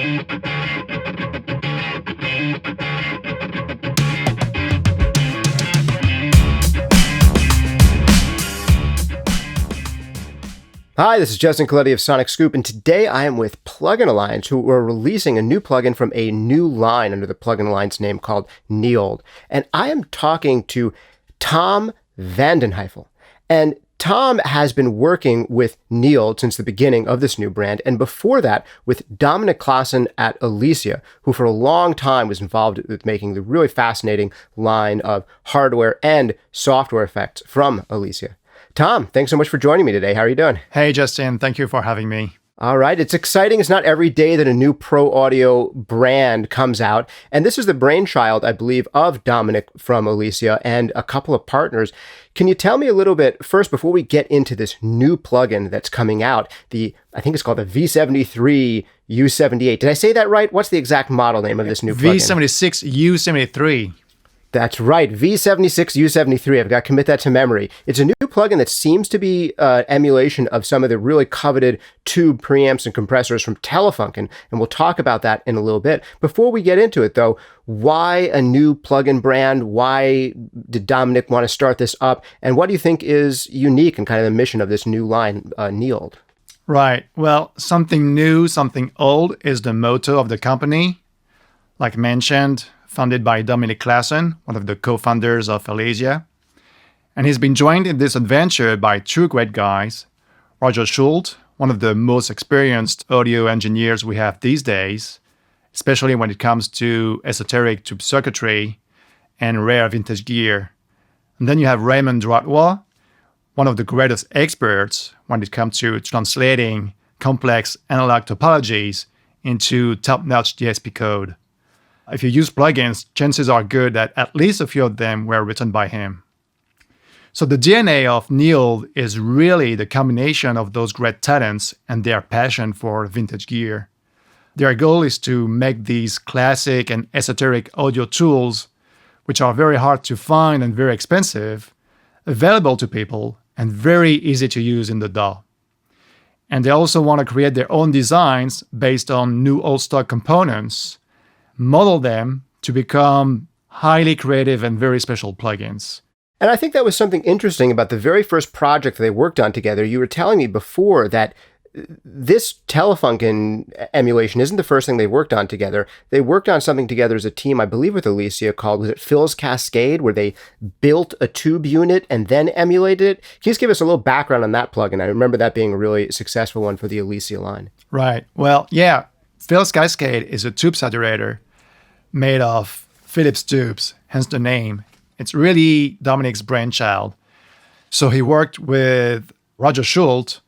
Hi, this is Justin Colletti of Sonic Scoop, and today I am with Plugin Alliance, who are releasing a new plugin from a new line under the Plugin Alliance name called Neold. And I am talking to Tom Van Den Heuvel. And Tom has been working with Neold since the beginning of this new brand, and before that with Dominik Klaßen at Elysia, who for a long time was involved with making the really fascinating line of hardware and software effects from Elysia. Tom, thanks so much for joining me today. How are you doing? Hey, Justin. Thank you for having me. All right. It's exciting. It's not every day that a new pro audio brand comes out. And this is the brainchild, I believe, of Dominik from Elysia and a couple of partners. Can you tell me a little bit, first, before we get into this new plugin that's coming out, I think it's called the V73 U78. Did I say that right? What's the exact model name of this new plugin? V76 U73. That's right, V76 U73. I've got to commit that to memory. It's a new plugin that seems to be emulation of some of the really coveted tube preamps and compressors from Telefunken, and we'll talk about that in a little bit. Before we get into it, though, why a new plugin brand? Why did Dominik want to start this up? And what do you think is unique and kind of the mission of this new line, Neold? Right. Well, something new, something old is the motto of the company. Like mentioned, founded by Dominik Klaßen, one of the co-founders of elysia. And he's been joined in this adventure by two great guys, Roger Schultz, one of the most experienced audio engineers we have these days, especially when it comes to esoteric tube circuitry and rare vintage gear. And then you have Raymond Droitois, one of the greatest experts when it comes to translating complex analog topologies into top-notch DSP code. If you use plugins, chances are good that at least a few of them were written by him. So the DNA of Neold is really the combination of those great talents and their passion for vintage gear. Their goal is to make these classic and esoteric audio tools, which are very hard to find and very expensive, available to people and very easy to use in the DAW. And they also want to create their own designs based on new old stock components, model them to become highly creative and very special plugins. And I think that was something interesting about the very first project they worked on together. You were telling me before that this Telefunken emulation isn't the first thing they worked on together. They worked on something together as a team, I believe, with Elysia called, was it Phil's Cascade, where they built a tube unit and then emulated it? Can you just give us a little background on that plugin? I remember that being a really successful one for the Elysia line. Right. Well, yeah, Phil's Cascade is a tube saturator made of Philips tubes, hence the name. It's really Dominik's brainchild. So he worked with Roger Schultz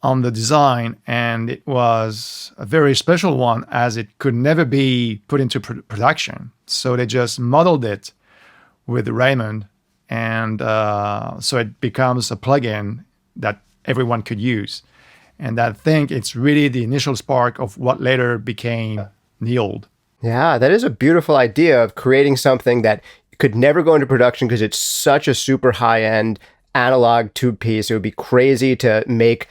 on the design, and it was a very special one as it could never be put into production. So they just modeled it with Raymond, and so it becomes a plugin that everyone could use. And I think it's really the initial spark of what later became Neold. Yeah, that is a beautiful idea of creating something that could never go into production because it's such a super high-end analog tube piece. It would be crazy to make,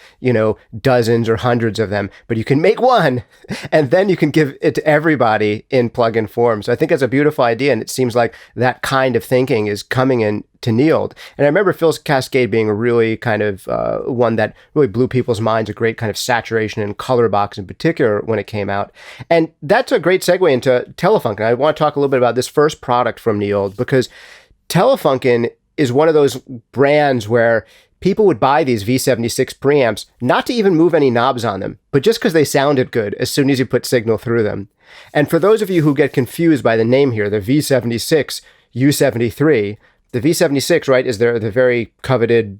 dozens or hundreds of them, but you can make one and then you can give it to everybody in plugin form. So I think that's a beautiful idea. And it seems like that kind of thinking is coming in to Neold. And I remember Phil's Cascade being a really kind of one that really blew people's minds, a great kind of saturation and color box in particular when it came out. And that's a great segue into Telefunken. I want to talk a little bit about this first product from Neold because Telefunken is one of those brands where people would buy these V76 preamps not to even move any knobs on them, but just because they sounded good as soon as you put signal through them. And for those of you who get confused by the name here, the V76 U73, the V76, right, is the very coveted,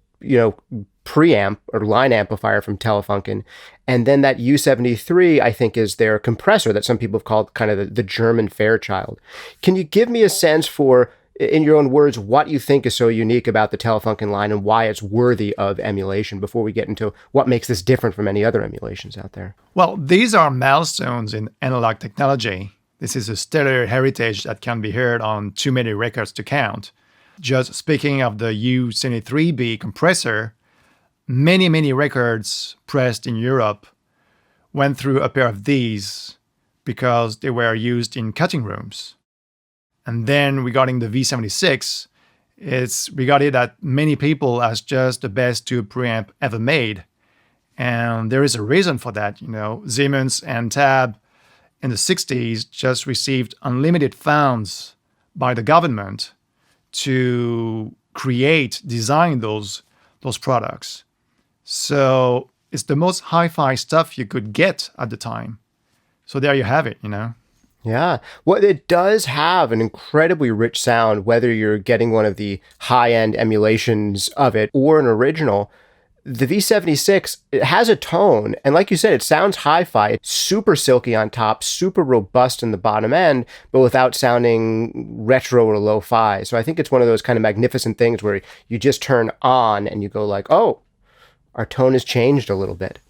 preamp or line amplifier from Telefunken. And then that U73, I think, is their compressor that some people have called kind of the German Fairchild. Can you give me a sense for, in your own words, what you think is so unique about the Telefunken line and why it's worthy of emulation before we get into what makes this different from any other emulations out there? Well, these are milestones in analog technology. This is a stellar heritage that can be heard on too many records to count. Just speaking of the U73B compressor, many records pressed in Europe went through a pair of these because they were used in cutting rooms. And then regarding the V76, it's regarded at many people as just the best tube preamp ever made. And there is a reason for that. Siemens and Tab in the 60s just received unlimited funds by the government to design those products. So it's the most hi-fi stuff you could get at the time. So there you have it, Yeah. Well, it does have an incredibly rich sound, whether you're getting one of the high-end emulations of it or an original. The V76, it has a tone, and like you said, it sounds hi-fi. It's super silky on top, super robust in the bottom end, but without sounding retro or lo-fi. So I think it's one of those kind of magnificent things where you just turn on and you go like, oh, our tone has changed a little bit.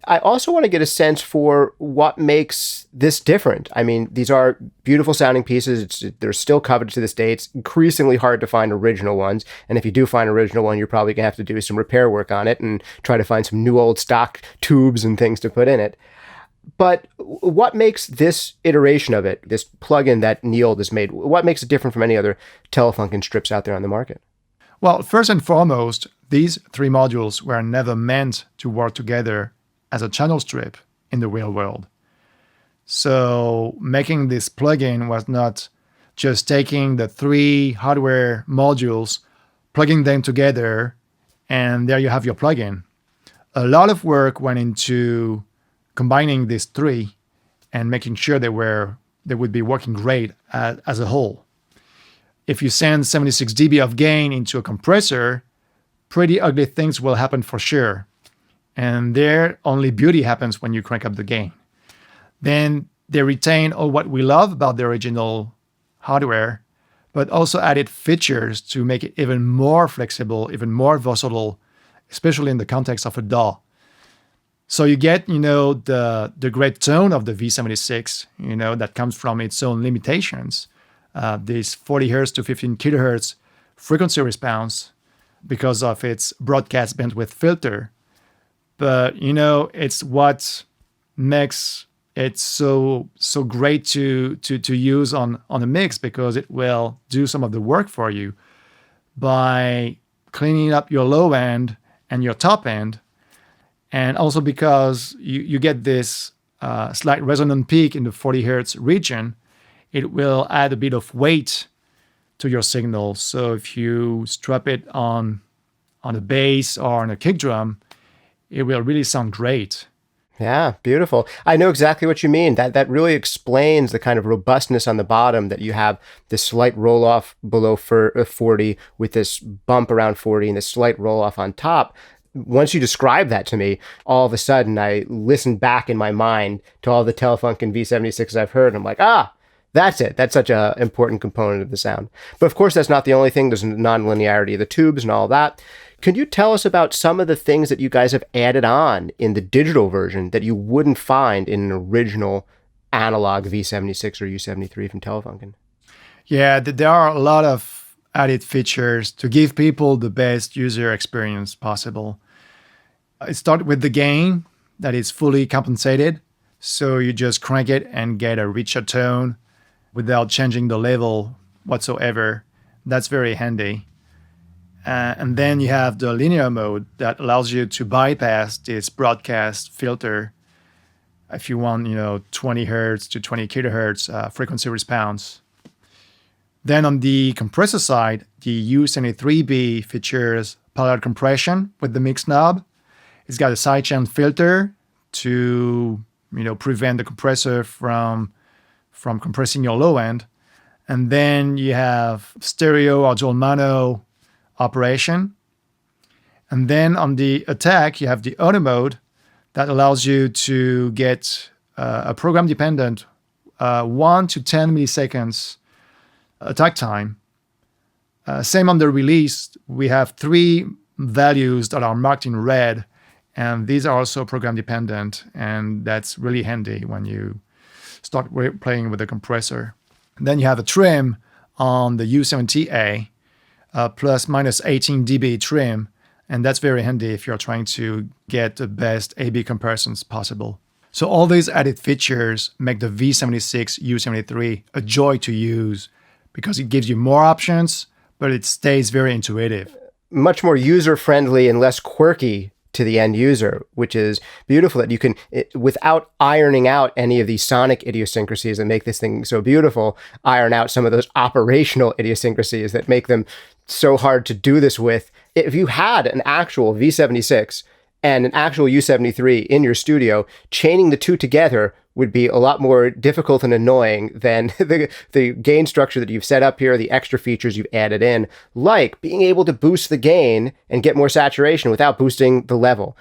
I also want to get a sense for what makes this different. I mean, these are beautiful sounding pieces. They're still coveted to this day. It's increasingly hard to find original ones. And if you do find an original one, you're probably going to have to do some repair work on it and try to find some new old stock tubes and things to put in it. But what makes this iteration of it, this plugin that Neold has made, what makes it different from any other Telefunken strips out there on the market? Well, first and foremost, these three modules were never meant to work together as a channel strip in the real world. So making this plugin was not just taking the three hardware modules, plugging them together, and there you have your plugin. A lot of work went into combining these three and making sure they would be working great as a whole. If you send 76 dB of gain into a compressor, pretty ugly things will happen for sure. And there, only beauty happens when you crank up the gain. Then they retain all what we love about the original hardware, but also added features to make it even more flexible, even more versatile, especially in the context of a DAW. So you get, the great tone of the V76, that comes from its own limitations. This 40 hertz to 15 kilohertz frequency response because of its broadcast bandwidth filter. But, it's what makes it so great to use on a mix, because it will do some of the work for you by cleaning up your low end and your top end. And also because you get this slight resonant peak in the 40 hertz region, it will add a bit of weight to your signal. So if you strap it on a bass or on a kick drum, it will really sound great. Yeah, beautiful. I know exactly what you mean. That really explains the kind of robustness on the bottom, that you have this slight roll off below 40 with this bump around 40 and this slight roll off on top. Once you describe that to me, all of a sudden I listen back in my mind to all the Telefunken V76s I've heard, and I'm like, that's it. That's such an important component of the sound. But of course, that's not the only thing. There's non-linearity of the tubes and all that. Can you tell us about some of the things that you guys have added on in the digital version that you wouldn't find in an original analog V76 or U73 from Telefunken? Yeah, there are a lot of added features to give people the best user experience possible. It starts with the gain that is fully compensated. So you just crank it and get a richer tone without changing the level whatsoever. That's very handy. And then you have the linear mode that allows you to bypass this broadcast filter if you want, 20 hertz to 20 kilohertz frequency response. Then on the compressor side, the U73B features parallel compression with the mix knob. It's got a sidechain filter to, prevent the compressor from compressing your low end. And then you have stereo or dual mono operation. And then on the attack, you have the auto mode that allows you to get a program-dependent 1 to 10 milliseconds attack time. Same on the release, we have 3 values that are marked in red, and these are also program-dependent, and that's really handy when you start playing with the compressor. And then you have a trim on the U70A, plus minus 18 dB trim, and that's very handy if you're trying to get the best A/B comparisons possible. So all these added features make the V76U73 a joy to use because it gives you more options, but it stays very intuitive. Much more user-friendly and less quirky to the end user, which is beautiful that you can, without ironing out any of these sonic idiosyncrasies that make this thing so beautiful, iron out some of those operational idiosyncrasies that make them so hard to do this with. If you had an actual V76 and an actual U73 in your studio, chaining the two together would be a lot more difficult and annoying than the gain structure that you've set up here, the extra features you've added in, like being able to boost the gain and get more saturation without boosting the level,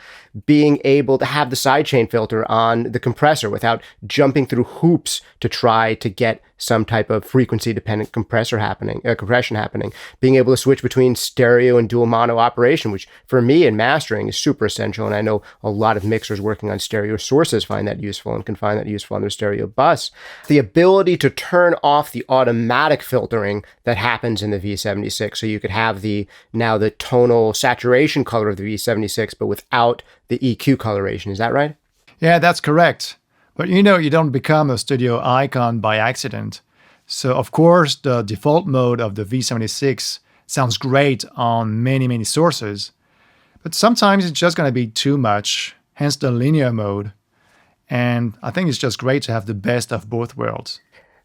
being able to have the sidechain filter on the compressor without jumping through hoops to try to get some type of frequency-dependent compression happening, being able to switch between stereo and dual mono operation, which for me in mastering is super essential, and I know a lot of mixers working on stereo sources find that useful and can find that useful on their stereo bus. The ability to turn off the automatic filtering that happens in the V76, so you could have the tonal saturation color of the V76, but without the EQ coloration. Is that right? Yeah, that's correct. But you don't become a studio icon by accident. So of course, the default mode of the V76 sounds great on many, many sources. But sometimes it's just going to be too much, hence the linear mode. And I think it's just great to have the best of both worlds.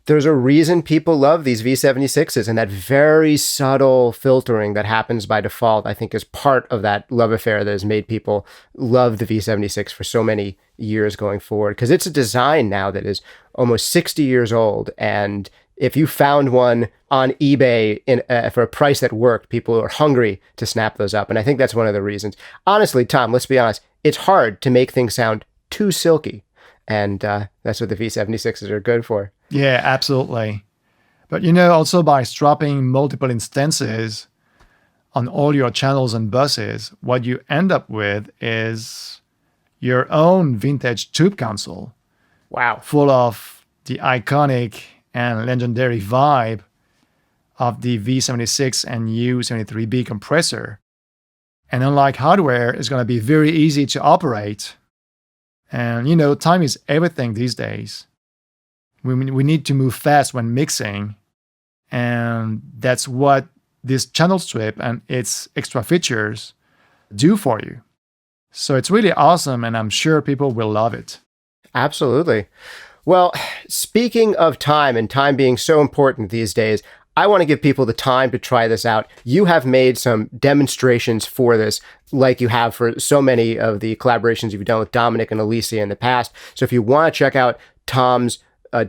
There's a reason people love these V76s, and that very subtle filtering that happens by default, I think, is part of that love affair that has made people love the V76 for so many years going forward. Because it's a design now that is almost 60 years old, and if you found one on eBay for a price that worked, people are hungry to snap those up. And I think that's one of the reasons. Honestly, Tom, let's be honest, it's hard to make things sound too silky. And that's what the V76s are good for. Yeah, absolutely. But also by swapping multiple instances on all your channels and buses, what you end up with is your own vintage tube console. Wow. Full of the iconic and legendary vibe of the V76 and U73B compressor. And unlike hardware, it's going to be very easy to operate. And time is everything these days. We need to move fast when mixing. And that's what this channel strip and its extra features do for you. So it's really awesome, and I'm sure people will love it. Absolutely. Well, speaking of time and time being so important these days, I want to give people the time to try this out. You have made some demonstrations for this, like you have for so many of the collaborations you've done with Dominik and Elysia in the past. So if you want to check out Tom's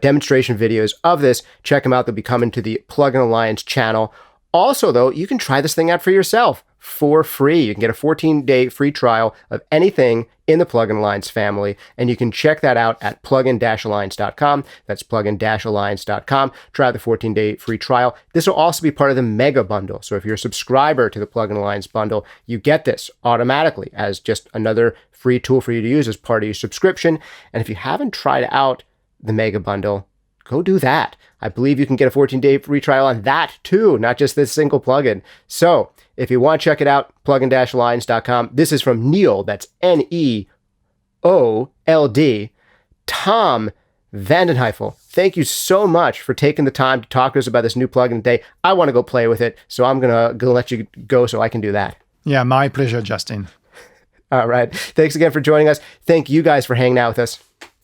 demonstration videos of this, check them out. They'll be coming to the Plugin Alliance channel. Also, though, you can try this thing out for yourself for free. You can get a 14-day free trial of anything in the Plugin Alliance family, and you can check that out at plugin-alliance.com. That's plugin-alliance.com. Try the 14-day free trial. This will also be part of the Mega Bundle. So if you're a subscriber to the Plugin Alliance bundle, you get this automatically as just another free tool for you to use as part of your subscription. And if you haven't tried out the Mega Bundle, go do that. I believe you can get a 14-day free trial on that too, not just this single plugin. So if you want to check it out, plugin-alliance.com. This is from Neold, that's Neold, Tom Van Den Heuvel. Thank you so much for taking the time to talk to us about this new plugin today. I want to go play with it, so I'm going to let you go so I can do that. Yeah, my pleasure, Justin. All right. Thanks again for joining us. Thank you guys for hanging out with us.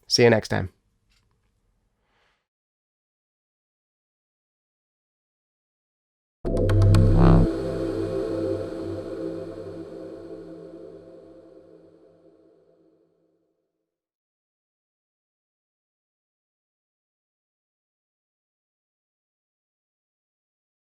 See you next time.